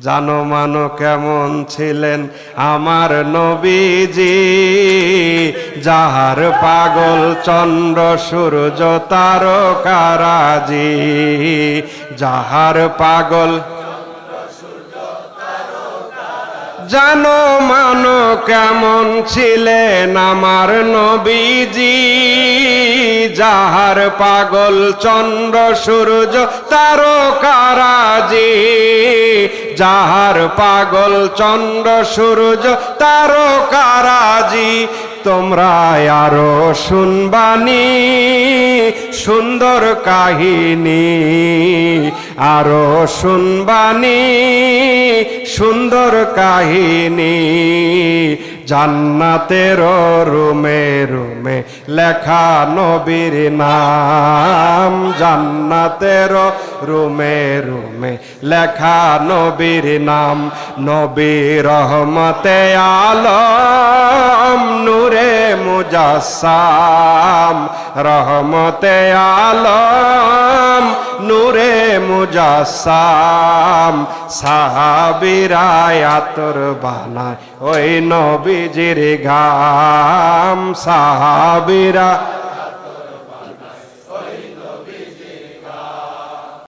জানো মানো কেমন ছিলেন আমার নবীজি, যাহার পাগল চন্দ্র সূর্য তারকারাজি, যাহার পাগল জানো মানো কেমন ছিলেন আমার নবীজি, যাহার পাগল চন্দ্র সূর্য তারকারাজি, যাহার পাগল চন্দ্র সূর্য তারকারাজি। তোমরা আরো শুনবানি সুন্দর কাহিনী, আরো শুনবানি সুন্দর কাহিনী। জান্নাতের রুমে রুমে লেখা নবীর নাম, জান্নাতের রুমে রুমে লেখা নবীর নাম। নবী রহমতে আলম নূরে মুজাসসাম, রহমতে আলম নূরে মুজাসসাম। সাহাবীরা আতর বানায় ওই নবীজির ঘাম, সাহাবীরা